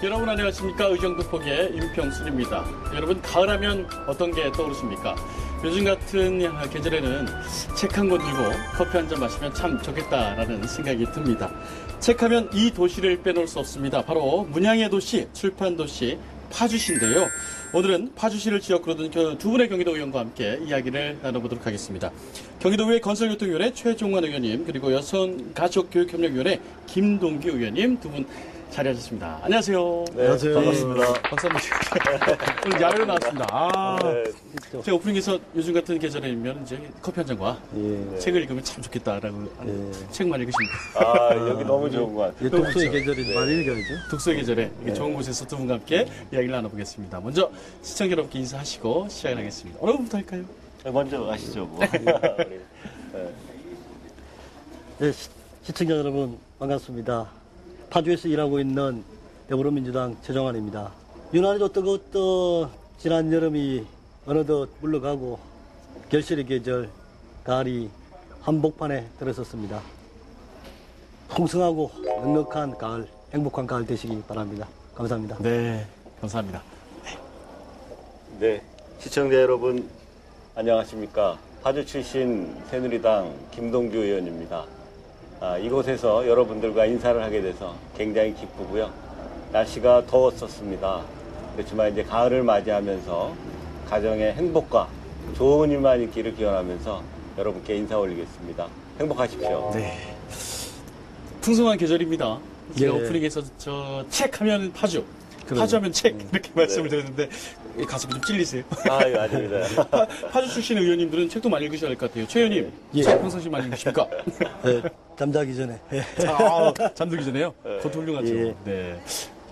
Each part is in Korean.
여러분 안녕하십니까. 의정부폭의 임평순입니다. 여러분 가을하면 어떤 게 떠오르십니까? 요즘 같은 계절에는 책 한 권 들고 커피 한 잔 마시면 참 좋겠다라는 생각이 듭니다. 책하면 이 도시를 빼놓을 수 없습니다. 바로 문양의 도시, 출판 도시 파주시인데요. 오늘은 파주시를 지역으로 둔 두 분의 경기도 의원과 함께 이야기를 나눠보도록 하겠습니다. 경기도의회 건설교통위원회 최종환 의원님, 그리고 여성가족교육협력위원회 김동규 의원님 두 분 자리하셨습니다. 안녕하세요. 네, 안녕하세요. 반갑습니다. 박수 한번 오늘 야외로 나왔습니다. 네. 제가 오프닝에서 요즘 같은 계절이면 이제 커피 한 잔과 책을 읽으면 참 좋겠다라고 책 많이 읽으십니까? 여기 너무 좋은 것 같아요. 독서의 계절이 많이 읽어야죠. 독서의 계절에 좋은 곳에서 두 분과 함께 이야기를 나눠보겠습니다. 먼저 시청자 여러분께 인사하시고 시작을 하겠습니다. 어느 분부터 할까요? 먼저 아시죠, 뭐. 네, 시청자 여러분 반갑습니다. 파주에서 일하고 있는 더불어민주당 최종환입니다. 유난히도 뜨거웠던 지난 여름이 어느덧 물러가고 결실의 계절 가을이 한복판에 들어섰습니다. 풍성하고 넉넉한 가을, 행복한 가을 되시기 바랍니다. 감사합니다. 네, 감사합니다. 네, 시청자 여러분 안녕하십니까. 파주 출신 새누리당 김동규 의원입니다. 이곳에서 여러분들과 인사를 하게 돼서 굉장히 기쁘고요. 날씨가 더웠었습니다. 그렇지만 이제 가을을 맞이하면서 가정의 행복과 좋은 일만 있기를 기원하면서 여러분께 인사 올리겠습니다. 행복하십시오. 네. 풍성한 계절입니다. 제가 예. 오프닝에서 책하면 파주, 파주하면 책 이렇게 말씀을 드렸는데 가슴이 좀 찔리세요? 아닙니다. 파주 출신 의원님들은 책도 많이 읽으셔야 할 것 같아요. 최 의원님, 예. 책 평상시 많이 읽으십니까? 네, 잠자기 전에. 잠들기 전에요? 그것도 훌륭하죠. 예. 네.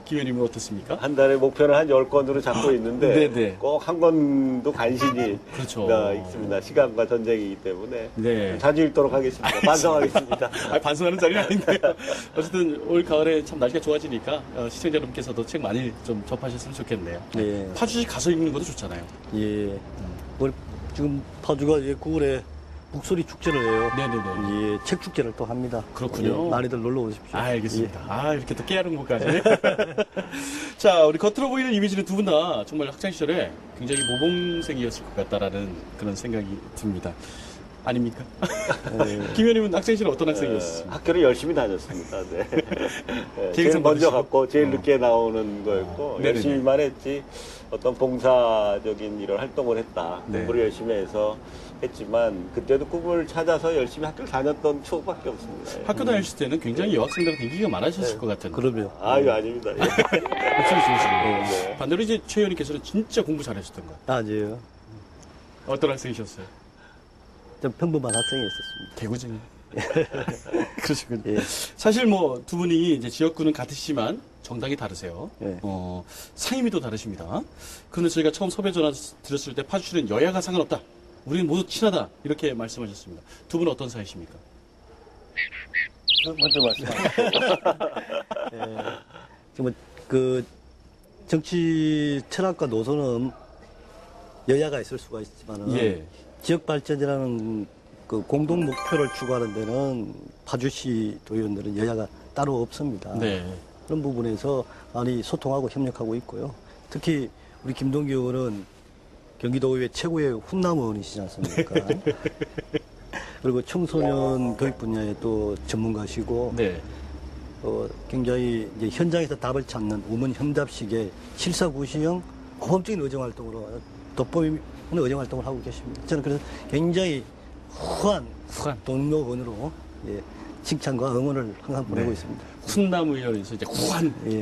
김 의원님은 어떻습니까? 한 달에 목표는 한 10권으로 잡고 있는데 네네. 꼭 한 권도 간신히 그렇죠. 있습니다. 시간과 전쟁이기 때문에 네. 자주 읽도록 하겠습니다. 반성하겠습니다. 반성하는 자리는 아닌데요. 어쨌든 올 가을에 참 날씨가 좋아지니까 시청자 여러분께서도 책 많이 좀 접하셨으면 좋겠네요. 예. 파주시 가서 읽는 것도 좋잖아요. 예. 우리 지금 파주가 9월에 북소리 축제를 해요. 네네네. 예, 책 축제를 또 합니다. 그렇군요. 예, 많이들 놀러 오십시오. 알겠습니다. 이렇게 또 깨알은 것까지. 자, 우리 겉으로 보이는 이미지는 두 분 다 정말 학창시절에 굉장히 모범생이었을 것 같다라는 그런 생각이 듭니다. 아닙니까? 김 의원님은 학창시절에 어떤 학생이었어요? 학교를 열심히 다녔습니다. 네. 제일 계획상 먼저 받으시고? 갔고 제일 늦게 나오는 거였고 네네네. 열심히만 했지 어떤 봉사적인 이런 활동을 했다. 네. 공부를 열심히 해서 했지만 그때도 꿈을 찾아서 열심히 학교를 다녔던 추억밖에 없습니다. 학교 다니실 때는 굉장히 여학생들한테 인기가 많으셨을 것 같은데. 그럼요. 아닙니다. 목소리 좋으시네요. 네. 반대로 이제 최 의원님께서는 진짜 공부 잘하셨던 것 같아요. 아니에요. 어떤 학생이셨어요? 좀 평범한 학생이었었습니다. 개구쟁이. 그러시군요. 예. 사실 뭐 두 분이 이제 지역구는 같으시지만 정당이 다르세요. 예. 상임위도 다르십니다. 그런데 저희가 처음 섭외 전화 드렸을 때 파주시는 여야가 상관없다. 우리는 모두 친하다. 이렇게 말씀하셨습니다. 두 분은 어떤 사이십니까? 먼저 말씀하세요. 정말 그 정치 철학과 노선은 여야가 있을 수가 있지만은 예. 지역 발전이라는 그 공동 목표를 추구하는 데는 파주시 도의원들은 여야가 따로 없습니다. 네. 그런 부분에서 많이 소통하고 협력하고 있고요. 특히 우리 김동규 의원은 경기도의회 최고의 훈남 의원이시지 않습니까? 그리고 청소년 교육 분야에 또 전문가시고 네. 굉장히 이제 현장에서 답을 찾는 우문 현답식의 실사구시형 모범적인 의정 활동으로 돋보이는 의정 활동을 하고 계십니다. 저는 그래서 굉장히 후한 동료 의원으로 칭찬과 응원을 항상 보내고 있습니다. 훈남 의원에서 이제 후한. 예.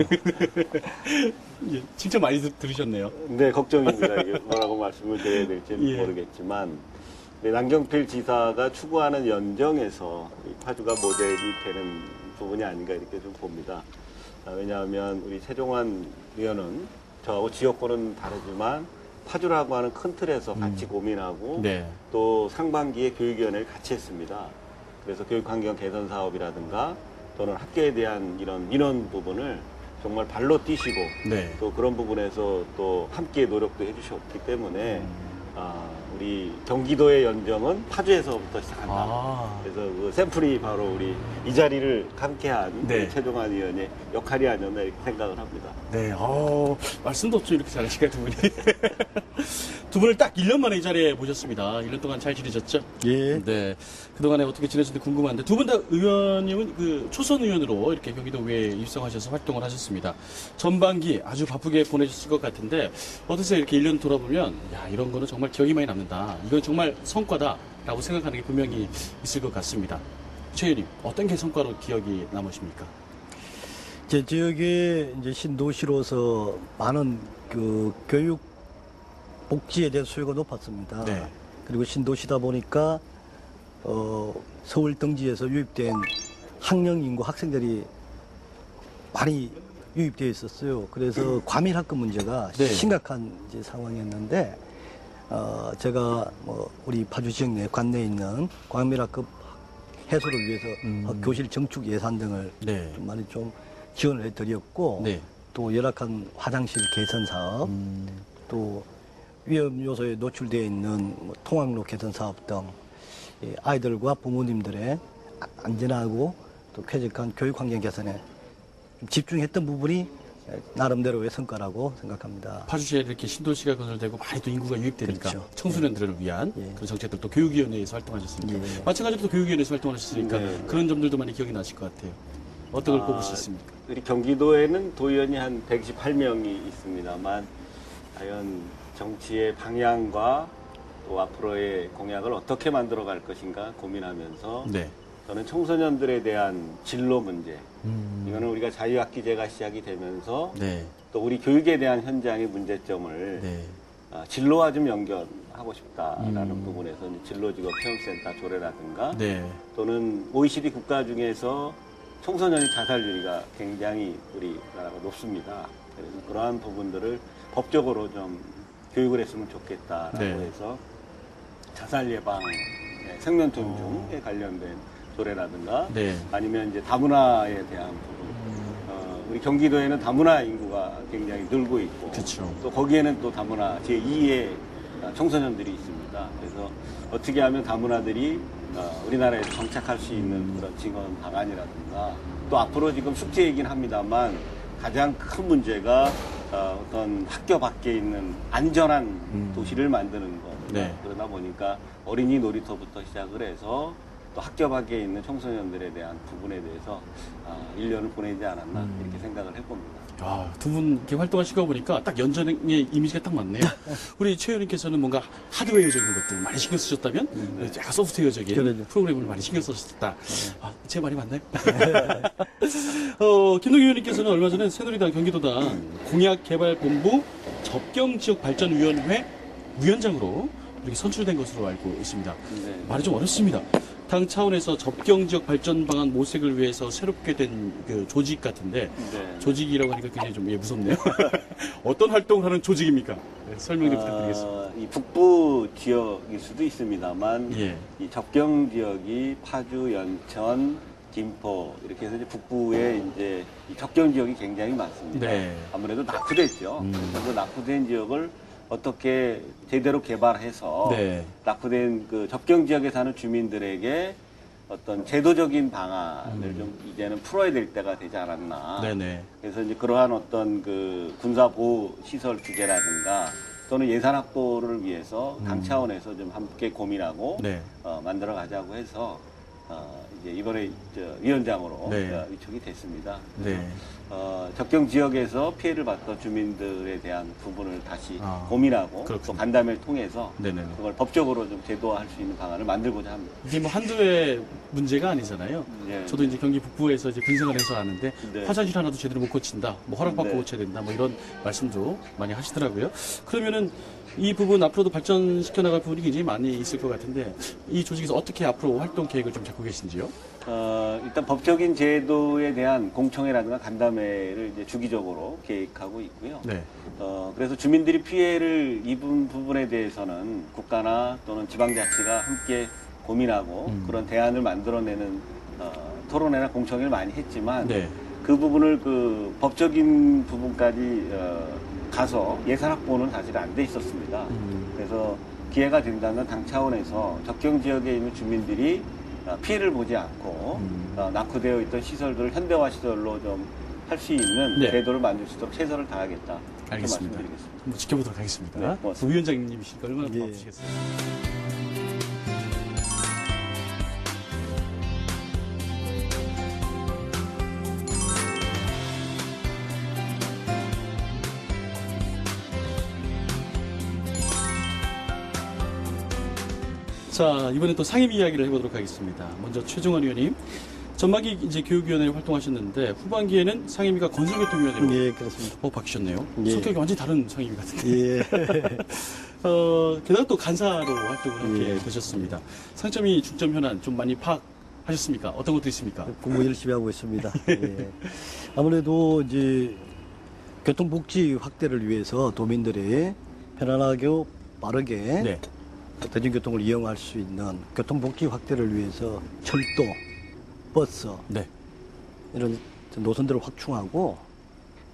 예, 칭찬 많이 들으셨네요. 네, 걱정입니다. 이게 뭐라고 말씀을 드려야 될지 예. 모르겠지만, 네, 남경필 지사가 추구하는 연정에서 이 파주가 모델이 되는 부분이 아닌가 이렇게 좀 봅니다. 왜냐하면 우리 최종환 의원은 저하고 지역구는 다르지만 파주라고 하는 큰 틀에서 같이 고민하고 네. 또 상반기에 교육위원회를 같이 했습니다. 그래서 교육환경 개선 사업이라든가 또는 학교에 대한 이런 민원 부분을 정말 발로 뛰시고 네. 또 그런 부분에서 또 함께 노력도 해주셨기 때문에 우리 경기도의 연정은 파주에서부터 시작한다. 아. 그래서 그 샘플이 바로 우리 이 자리를 함께한 네. 우리 최종환 의원의 역할이 아니었나 이렇게 생각을 합니다. 네, 말씀도 없죠. 이렇게 잘하시니까 두 분이. 두 분을 딱 1년 만에 이 자리에 모셨습니다. 1년 동안 잘 지내셨죠? 예. 네. 그동안에 어떻게 지내셨는지 궁금한데, 두 분 다 의원님은 초선 의원으로 이렇게 경기도의회에 입성하셔서 활동을 하셨습니다. 전반기 아주 바쁘게 보내셨을 것 같은데, 어떠세요? 이렇게 1년 돌아보면, 야, 이런 거는 정말 기억이 많이 남는다. 이건 정말 성과다라고 생각하는 게 분명히 있을 것 같습니다. 최 의원님, 어떤 게 성과로 기억이 남으십니까? 제 지역에 이제 신도시로서 많은 그 교육 복지에 대한 수요가 높았습니다. 네. 그리고 신도시다 보니까 서울 등지에서 유입된 학령 인구 학생들이 많이 유입되어 있었어요. 그래서 과밀학급 문제가 네. 심각한 이제 상황이었는데 제가 우리 파주 지역 내 관내에 있는 과밀학급 해소를 위해서 교실 정축 예산 등을 네. 좀 많이 좀 지원을 해드렸고 네. 또 열악한 화장실 개선 사업 또 위험 요소에 노출되어 있는 통학로 개선 사업 등 아이들과 부모님들의 안전하고 또 쾌적한 교육 환경 개선에 좀 집중했던 부분이 나름대로의 성과라고 생각합니다. 파주시에 이렇게 신도시가 건설되고 많이 또 인구가 유입되니까 그렇죠. 청소년들을 위한 예. 그런 정책들 또 교육위원회에서 활동하셨으니까 예. 마찬가지로 또 교육위원회에서 활동하셨으니까 네. 그런 점들도 많이 기억이 나실 것 같아요. 어떤 걸 꼽을 수 있습니까? 우리 경기도에는 도의원이 한 118명이 있습니다만 과연 정치의 방향과 또 앞으로의 공약을 어떻게 만들어 갈 것인가 고민하면서 네. 저는 청소년들에 대한 진로 문제 이거는 우리가 자유학기제가 시작이 되면서 네. 또 우리 교육에 대한 현장의 문제점을 네. 진로와 좀 연결하고 싶다라는 부분에서 이제 진로직업 체험센터 조례라든가 네. 또는 OECD 국가 중에서 청소년의 자살률이 굉장히 우리나라가 높습니다. 그래서 그러한 부분들을 법적으로 좀 교육을 했으면 좋겠다라고 네. 해서 자살 예방, 생명 존중에 관련된 조례라든가 네. 아니면 이제 다문화에 대한 부분. 우리 경기도에는 다문화 인구가 굉장히 늘고 있고 그쵸. 또 거기에는 또 다문화 제2의 청소년들이 있습니다. 그래서 어떻게 하면 다문화들이 우리나라에서 정착할 수 있는 그런 증언 방안이라든가 또 앞으로 지금 숙제이긴 합니다만 가장 큰 문제가 어떤 학교 밖에 있는 안전한 도시를 만드는 것. 네. 그러다 보니까 어린이 놀이터부터 시작을 해서 또 학교 밖에 있는 청소년들에 대한 부분에 대해서 1년을 보내지 않았나 이렇게 생각을 해봅니다. 두 분 이렇게 활동하시고 보니까 딱 연전의 이미지가 딱 맞네요. 우리 최 의원님께서는 뭔가 하드웨어적인 것들 많이 신경 쓰셨다면 약간 소프트웨어적인 그러죠. 프로그램을 많이 신경 쓰셨다. 제 말이 맞나요? 김동희 의원님께서는 얼마 전에 새누리당 경기도당 공약개발본부 접경지역발전위원회 위원장으로 이렇게 선출된 것으로 알고 있습니다. 네. 말이 좀 어렵습니다. 당 차원에서 접경지역 발전 방안 모색을 위해서 새롭게 된 그 조직 같은데 네. 조직이라고 하니까 굉장히 좀 무섭네요. 어떤 활동을 하는 조직입니까? 네, 설명 좀 부탁드리겠습니다. 이 북부 지역일 수도 있습니다만 예. 이 접경 지역이 파주, 연천, 김포 이렇게 해서 이제 북부에 이제 이 접경 지역이 굉장히 많습니다. 네. 아무래도 낙후됐죠. 그래서 낙후된 지역을 어떻게 제대로 개발해서 네. 낙후된 그 접경 지역에 사는 주민들에게 어떤 제도적인 방안을 좀 이제는 풀어야 될 때가 되지 않았나. 네네. 그래서 이제 그러한 어떤 그 군사 보호 시설 규제라든가 또는 예산 확보를 위해서 당 차원에서 좀 함께 고민하고 네. 만들어 가자고 해서 이제 이번에 위원장으로 네. 위촉이 됐습니다. 네. 접경 지역에서 피해를 봤던 주민들에 대한 부분을 다시 고민하고 그렇군요. 또 간담회를 통해서 네네네. 그걸 법적으로 좀 제도화할 수 있는 방안을 만들고자 합니다. 이게 뭐 한두의 문제가 아니잖아요. 예. 저도 이제 경기 북부에서 이제 근생활해서 아는데 네. 화장실 하나도 제대로 못 고친다. 뭐 허락받고 네. 고쳐야 된다. 뭐 이런 말씀도 많이 하시더라고요. 그러면은 이 부분 앞으로도 발전시켜 나갈 부분이 굉장히 많이 있을 것 같은데 이 조직에서 어떻게 앞으로 활동 계획을 좀 잡고 계신지요? 일단 법적인 제도에 대한 공청회라든가 간담회를 이제 주기적으로 계획하고 있고요. 네. 그래서 주민들이 피해를 입은 부분에 대해서는 국가나 또는 지방자치가 함께 고민하고 그런 대안을 만들어내는 토론회나 공청회를 많이 했지만 네. 그 부분을 그 법적인 부분까지 가서 예산 확보는 사실 안 돼 있었습니다. 그래서 기회가 된다면 당 차원에서 적경 지역에 있는 주민들이 피해를 보지 않고 낙후되어 있던 시설들을 현대화 시설로 좀 할 수 있는 네. 제도를 만들 수 있도록 최선을 다하겠다. 이렇게 알겠습니다. 말씀드리겠습니다. 한번 지켜보도록 하겠습니다. 네, 고맙습니다. 부위원장님이시니까 얼마나 예. 바쁘시겠어요. 자, 이번에 또 상임 이야기를 해보도록 하겠습니다. 먼저 최종원 의원님, 전반기 이제 교육위원회 활동하셨는데 후반기에는 상임위가 건설교통위원회로 예, 그렇습니다. 바뀌셨네요. 예. 성격이 완전히 다른 상임위 같은데. 예. 게다가 또 간사로 활동을 함께 예. 되셨습니다. 상점이 중점 현안 좀 많이 파악하셨습니까? 어떤 것도 있습니까? 공부 열심히 하고 있습니다. 예. 아무래도 이제 교통복지 확대를 위해서 도민들이 편안하게 빠르게 네. 대중교통을 이용할 수 있는 교통복지 확대를 위해서 철도, 버스 네. 이런 노선들을 확충하고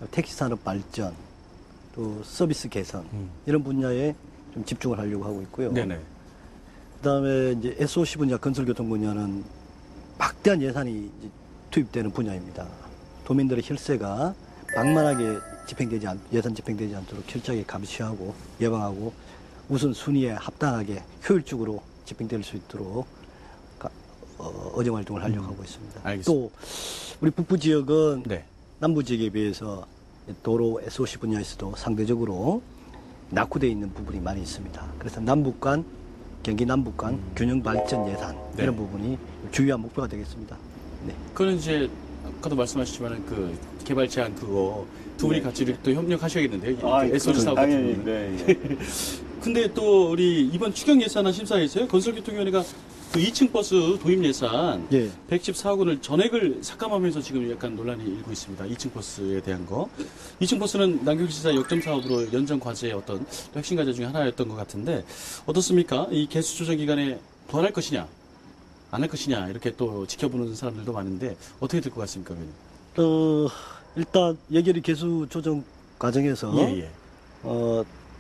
택시산업 발전, 또 서비스 개선 이런 분야에 좀 집중을 하려고 하고 있고요. 네네. 그다음에 이제 SOC 분야, 건설교통 분야는 막대한 예산이 이제 투입되는 분야입니다. 도민들의 혈세가 만만하게 예산 집행되지 않도록 철저하게 감시하고 예방하고 우선순위에 합당하게 효율적으로 집행될 수 있도록 어정 활동을 하려고 하고 있습니다. 알겠습니다. 또 우리 북부 지역은 네. 남부 지역에 비해서 도로 SOC 분야에서도 상대적으로 낙후되어 있는 부분이 많이 있습니다. 그래서 남북 간, 경기 남북 간 균형 발전 예산 네. 이런 부분이 중요한 목표가 되겠습니다. 네. 그거는 이제 아까도 말씀하셨지만 그 개발 제한 그거 두 분이 같이 또 협력하셔야겠는데요. SOC 사업 같은 당연히. 경우는. 네, 예. 근데 또 우리 이번 추경 예산안 심사에서요. 건설교통위원회가 그 2층 버스 도입 예산 예. 114억 원을 전액을 삭감하면서 지금 약간 논란이 일고 있습니다. 2층 버스에 대한 거. 2층 버스는 남경지사 역점 사업으로 연정 과제의 어떤 핵심 과제 중에 하나였던 것 같은데 어떻습니까? 이 개수 조정 기간에 부활할 것이냐, 안 할 것이냐 이렇게 또 지켜보는 사람들도 많은데 어떻게 될 것 같습니까, 의원님? 일단 예결위 개수 조정 과정에서 예.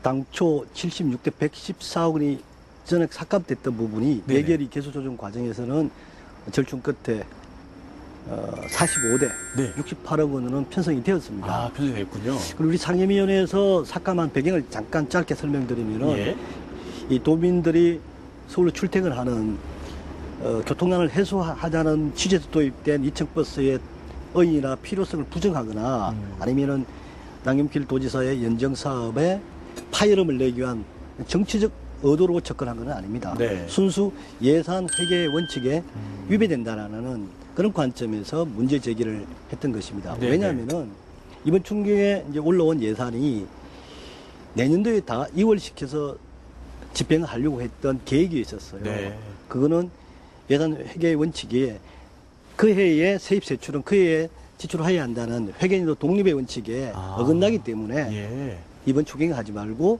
당초 76대 114억 원이 전액 삭감됐던 부분이 네네. 예결위 개수 조정 과정에서는 절충 끝에 45대 네. 68억 원으로 편성이 되었습니다. 아, 편성됐군요. 그리고 우리 상임위원회에서 삭감한 배경을 잠깐 짧게 설명드리면은 예. 이 도민들이 서울로 출퇴근하는 교통난을 해소하자는 취지에서 도입된 2층 버스의 의의나 필요성을 부정하거나 아니면은 남경필 도지사의 연정 사업에 파열음을 내기 위한 정치적 의도로 접근한 건 아닙니다. 네. 순수 예산 회계 원칙에 위배된다라는 그런 관점에서 문제 제기를 했던 것입니다. 네, 왜냐하면은 이번 총경에 이제 올라온 예산이 내년도에 다 이월시켜서 집행을 하려고 했던 계획이 있었어요. 네. 그거는 예산 회계 원칙에 그 해에 세입 세출은 그 해에 지출해야 한다는 회계인도 독립의 원칙에 어긋나기 때문에 예. 이번 추경에 하지 말고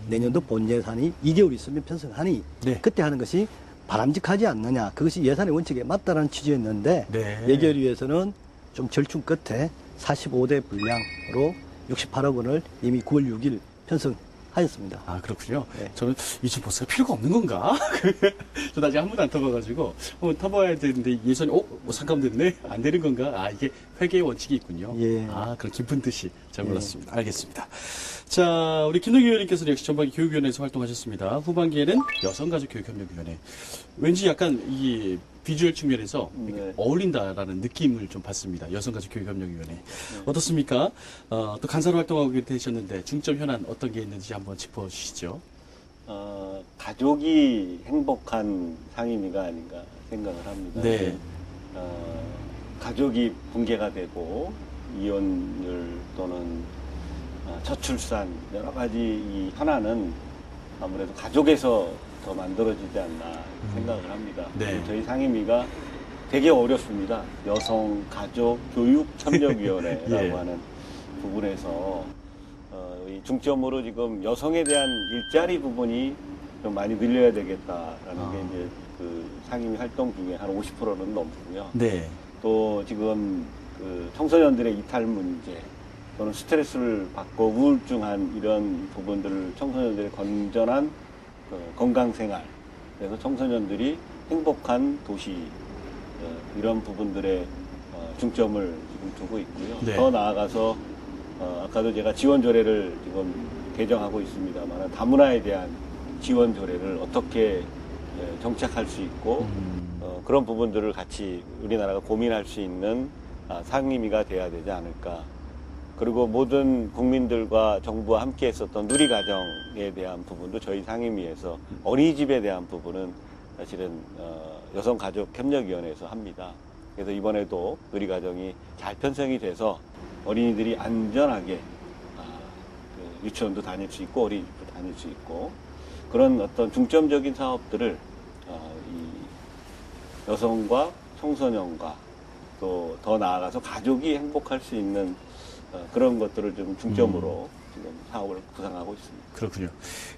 내년도 본 예산이 2개월 있으면 편성하니 네. 그때 하는 것이 바람직하지 않느냐. 그것이 예산의 원칙에 맞다라는 취지였는데 네. 예결위에서는 좀 절충 끝에 45대 분량으로 68억 원을 이미 9월 6일 편성하였습니다. 아, 그렇군요. 네. 저는 2층 버스가 필요가 없는 건가? 저는 아직 한 번도 안 타봐가지고, 한번 타봐야 되는데, 예산이, 뭐 삭감됐네? 안 되는 건가? 아, 이게 회계의 원칙이 있군요. 예. 아, 그런 깊은 뜻이 잘 몰랐습니다. 알겠습니다. 자, 우리 김동기 의원님께서는 역시 전반기 교육위원회에서 활동하셨습니다. 후반기에는 여성가족교육협력위원회. 왠지 약간 이 비주얼 측면에서 네. 어울린다라는 느낌을 좀 받습니다. 여성가족교육협력위원회. 어떻습니까? 또 간사로 활동하고 되셨는데 중점 현안 어떤 게 있는지 한번 짚어주시죠. 가족이 행복한 상임위가 아닌가 생각을 합니다. 네. 가족이 붕괴가 되고 이혼율 또는 저출산 여러 가지 이 현안은 아무래도 가족에서 더 만들어지지 않나 생각을 합니다. 네. 저희 상임위가 되게 어렵습니다. 여성 가족 교육 협력위원회라고 예. 하는 부분에서 이 중점으로 지금 여성에 대한 일자리 부분이 좀 많이 늘려야 되겠다라는 게 이제 그 상임위 활동 중에 한 50%는 넘고요. 네. 또 지금 그 청소년들의 이탈 문제 또는 스트레스를 받고 우울증한 이런 부분들을 청소년들의 건전한 건강 생활, 그래서 청소년들이 행복한 도시 이런 부분들에 중점을 지금 두고 있고요. 네. 더 나아가서 아까도 제가 지원 조례를 지금 개정하고 있습니다만 다문화에 대한 지원 조례를 어떻게 정착할 수 있고 그런 부분들을 같이 우리나라가 고민할 수 있는 상임위가 돼야 되지 않을까. 그리고 모든 국민들과 정부와 함께 했었던 누리가정에 대한 부분도 저희 상임위에서 어린이집에 대한 부분은 사실은 여성가족협력위원회에서 합니다. 그래서 이번에도 누리가정이 잘 편성이 돼서 어린이들이 안전하게 유치원도 다닐 수 있고 어린이집도 다닐 수 있고 그런 어떤 중점적인 사업들을 이 여성과 청소년과 또 더 나아가서 가족이 행복할 수 있는 그런 것들을 좀 중점으로 지금 사업을 구상하고 있습니다. 그렇군요.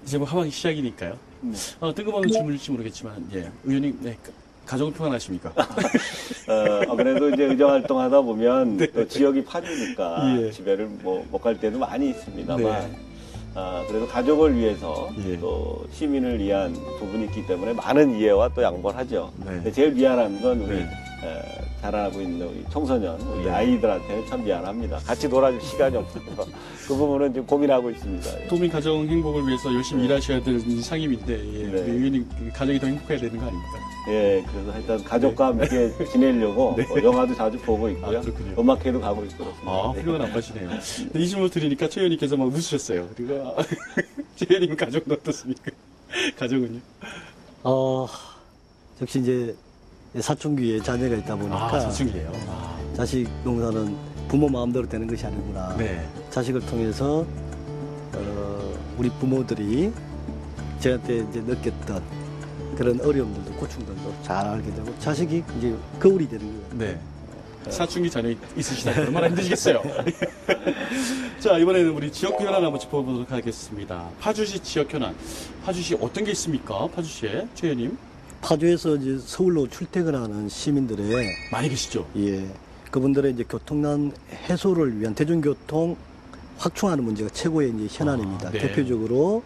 이제 뭐 하반기 시작이니까요. 네. 뜬금없는 질문일지 모르겠지만, 예. 의원님, 네. 가족은 평안하십니까? 그래도 이제 의정활동 하다 보면 네. 또 지역이 파주니까 예. 집에를 뭐 못 갈 때도 많이 있습니다만 네. 그래도 가족을 위해서 예. 또 시민을 위한 부분이 있기 때문에 많은 이해와 또 양보를 하죠. 네. 근데 제일 미안한 건 우리 네. 자라나고 있는 우리 청소년, 우리 네. 아이들한테는 참 미안합니다. 같이 놀아줄 시간이 없어서 그 부분은 지금 고민하고 있습니다. 예. 도민 가정 행복을 위해서 열심히 일하셔야 될 상임인데, 예. 네. 우리 의원님 가정이 더 행복해야 되는 거 아닙니까? 예, 그래서 일단 가족과 함께 지내려고 네. 영화도 자주 보고 있고요. 그렇군요. 음악회도 가고 있고 그렇습니다. 훌륭한 아빠시네요. 네, 이 질문을 드리니까 최 의원님께서 막 웃으셨어요. 그리고 최 의원님 가족은 어떻습니까? 가족은요? 역시 이제 사춘기에 자녀가 있다 보니까 사춘기예요. 자식 농사는 부모 마음대로 되는 것이 아니구나. 네. 자식을 통해서 우리 부모들이 저한테 이제 느꼈던 그런 어려움들도 고충들도 잘 알게 되고 자식이 이제 거울이 되는 거예요. 네. 사춘기 자녀 있으시다. 얼마나 힘드시겠어요. 자, 이번에는 우리 지역 현안 한번 짚어보도록 하겠습니다. 파주시 지역 현안. 파주시 어떤 게 있습니까? 파주시에 최 의원님 파주에서 이제 서울로 출퇴근하는 시민들의 많이 계시죠? 예, 그분들의 이제 교통난 해소를 위한 대중교통 확충하는 문제가 최고의 이제 현안입니다. 네. 대표적으로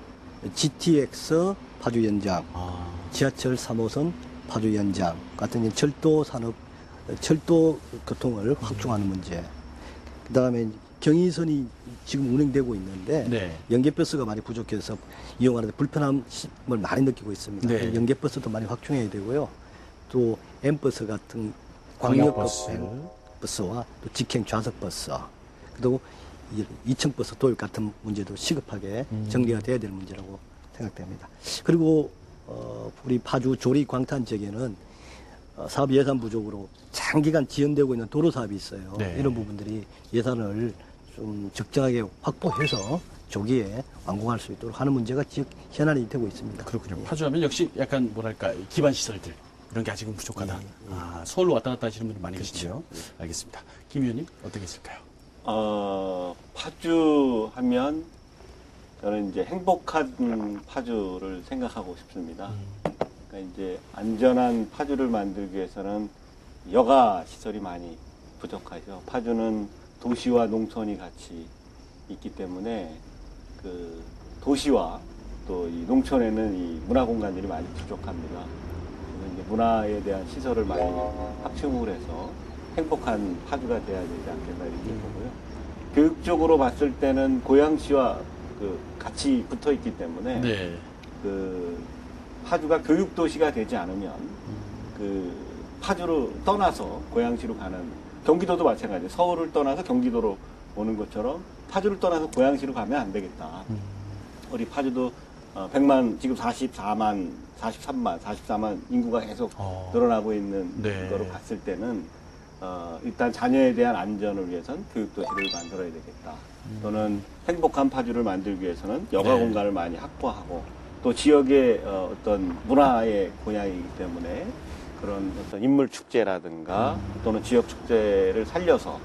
GTX 파주 연장, 아, 지하철 3호선 파주 연장 같은 이제 철도 산업, 철도 교통을 확충하는 문제. 그 다음에 경의선이 지금 운행되고 있는데 네. 연계버스가 많이 부족해서 이용하는데 불편함을 많이 느끼고 있습니다. 네. 연계버스도 많이 확충해야 되고요. 또 M버스 같은 광역버스. 광역버스와 또 직행 좌석버스 그리고 2층버스 도입 같은 문제도 시급하게 정리가 돼야 될 문제라고 생각됩니다. 그리고 우리 파주 조리 광탄 지역에는 사업 예산 부족으로 장기간 지연되고 있는 도로 사업이 있어요. 네. 이런 부분들이 예산을 좀 적정하게 확보해서 조기에 완공할 수 있도록 하는 문제가 지역 현안이 되고 있습니다. 그렇군요. 파주하면 역시 약간 뭐랄까 기반 시설들 이런 게 아직은 부족하다. 서울로 왔다 갔다 하시는 분들 많이 계시죠. 알겠습니다. 김 의원님 어떻게 있을까요? 파주 하면 저는 이제 행복한 파주를 생각하고 싶습니다. 그러니까 이제 안전한 파주를 만들기 위해서는 여가 시설이 많이 부족하죠. 파주는 도시와 농촌이 같이 있기 때문에 그 도시와 또 이 농촌에는 이 문화 공간들이 많이 부족합니다. 그래서 이제 문화에 대한 시설을 많이 확충을 해서 행복한 파주가 돼야 되지 않겠나 이렇게 보고요. 교육적으로 봤을 때는 고양시와 그 같이 붙어 있기 때문에 네. 그 파주가 교육 도시가 되지 않으면 그 파주로 떠나서 고양시로 가는 경기도도 마찬가지예요. 서울을 떠나서 경기도로 오는 것처럼 파주를 떠나서 고양시로 가면 안 되겠다. 우리 파주도 100만 지금 44만 44만 인구가 계속 늘어나고 있는 네. 거로 봤을 때는 일단 자녀에 대한 안전을 위해선 교육도시를 만들어야 되겠다. 또는 행복한 파주를 만들기 위해서는 여가 네. 공간을 많이 확보하고 또 지역의 어떤 문화의 고향이기 때문에 그런 어떤 인물 축제라든가 또는 지역 축제를 살려서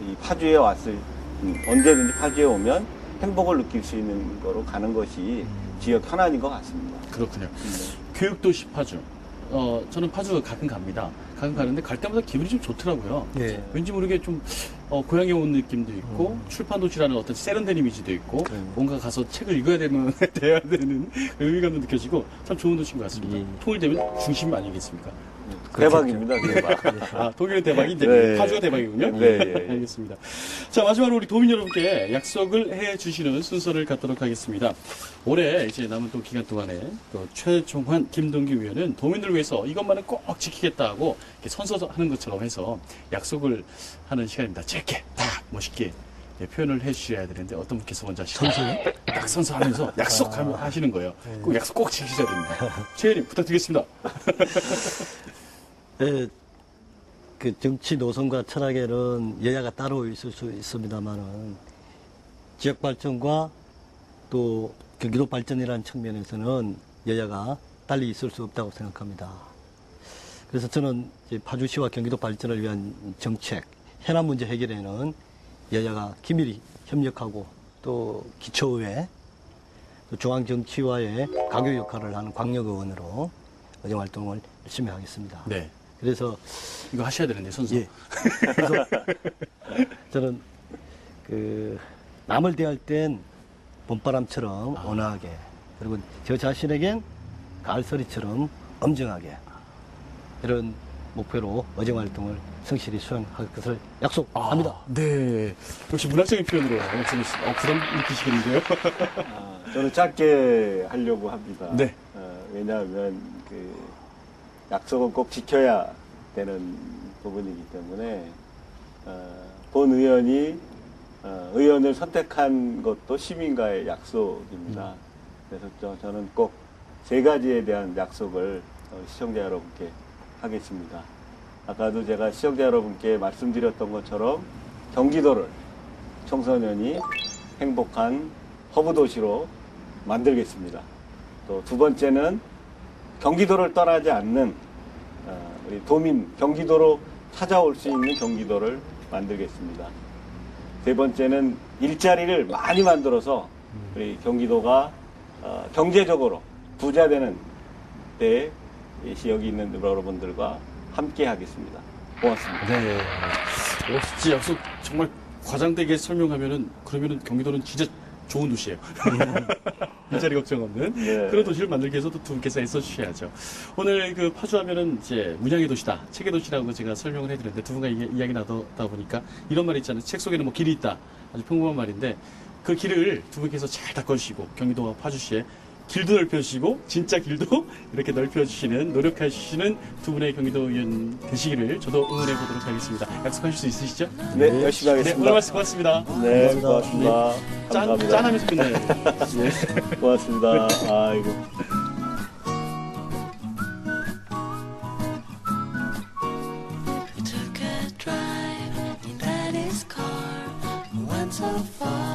이 파주에 언제든지 파주에 오면 행복을 느낄 수 있는 거로 가는 것이 지역 현안인 것 같습니다. 그렇군요. 교육도시 파주. 저는 파주 가끔 갑니다. 가끔 가는데 갈 때마다 기분이 좀 좋더라고요. 예. 왠지 모르게 좀 고향에 온 느낌도 있고 출판 도시라는 어떤 세련된 이미지도 있고 뭔가 가서 책을 읽어야 되는 돼야 되는 의미감도 느껴지고 참 좋은 도시인 것 같습니다. 예. 통일되면 중심 아니겠습니까? 대박입니다, 대박. 아, 독일은 대박인데 네. 파주가 대박이군요. 네, 예. 알겠습니다. 자, 마지막으로 우리 도민 여러분께 약속을 해 주시는 순서를 갖도록 하겠습니다. 올해 이제 남은 또 기간 동안에 또 최종환 김동기 의원은 도민들을 위해서 이것만은 꼭 지키겠다 하고 이렇게 선서하는 것처럼 해서 약속을 하는 시간입니다. 짧게 딱 멋있게 표현을 해 주셔야 되는데 어떤 분께서 먼저 하시나요? 선서요? 딱 선서하면서 약속하시는 거예요. 꼭 약속 꼭 지키셔야 됩니다. 최 의원님 부탁드리겠습니다. 예, 그 정치 노선과 철학에는 여야가 따로 있을 수 있습니다만은 지역 발전과 또 경기도 발전이라는 측면에서는 여야가 달리 있을 수 없다고 생각합니다. 그래서 저는 이제 파주시와 경기도 발전을 위한 정책, 현안 문제 해결에는 여야가 긴밀히 협력하고 또 기초의회, 또 중앙정치와의 가교 역할을 하는 광역의원으로 의정 활동을 열심히 하겠습니다. 네. 그래서 이거 하셔야 되는데 선서. 예. 그래서 저는 그 남을 대할 땐 봄바람처럼 온화하게 그리고 저 자신에겐 가을소리처럼 엄정하게 이런 목표로 의정 활동을 성실히 수행할 것을 약속합니다. 네. 역시 문학적인 표현으로 부담 느끼시겠는데요? 저는 짧게 하려고 합니다. 네. 왜냐하면 약속은 꼭 지켜야 되는 부분이기 때문에 본 의원이 의원을 선택한 것도 시민과의 약속입니다. 그래서 저는 꼭 세 가지에 대한 약속을 시청자 여러분께 하겠습니다. 아까도 제가 시청자 여러분께 말씀드렸던 것처럼 경기도를 청소년이 행복한 허브도시로 만들겠습니다. 또 두 번째는 경기도를 떠나지 않는 우리 도민, 경기도로 찾아올 수 있는 경기도를 만들겠습니다. 세 번째는 일자리를 많이 만들어서 우리 경기도가 경제적으로 부자되는 때 여기 있는 여러분들과 함께 하겠습니다. 고맙습니다. 네. 역시 약속 정말 과장되게 설명하면은 그러면은 경기도는 진짜 좋은 도시예요. 일자리 걱정 없는 네. 그런 도시를 만들기 위해서도 두 분께서 애써주셔야죠. 오늘 그 파주하면은 이제 문양의 도시다, 책의 도시라고 제가 설명을 해드렸는데 두 분과 이야기 나누다 보니까 이런 말이 있잖아요. 책 속에는 뭐 길이 있다. 아주 평범한 말인데 그 길을 두 분께서 잘 닦아주시고 경기도와 파주시에 길도 넓혀주시고 진짜 길도 이렇게 넓혀주시는 노력해주시는 두 분의 경기도 의원 되시기를 저도 응원해 보도록 하겠습니다. 약속하실 수 있으시죠? 네, 열심히 네, 하겠습니다. 오늘 말씀 고맙습니다. 네, 감사합니다. 고맙습니다. 감사합니다. 짠하면서 끝내요. 네. 고맙습니다. 아이고. We took a drive in daddy's car. We went so far.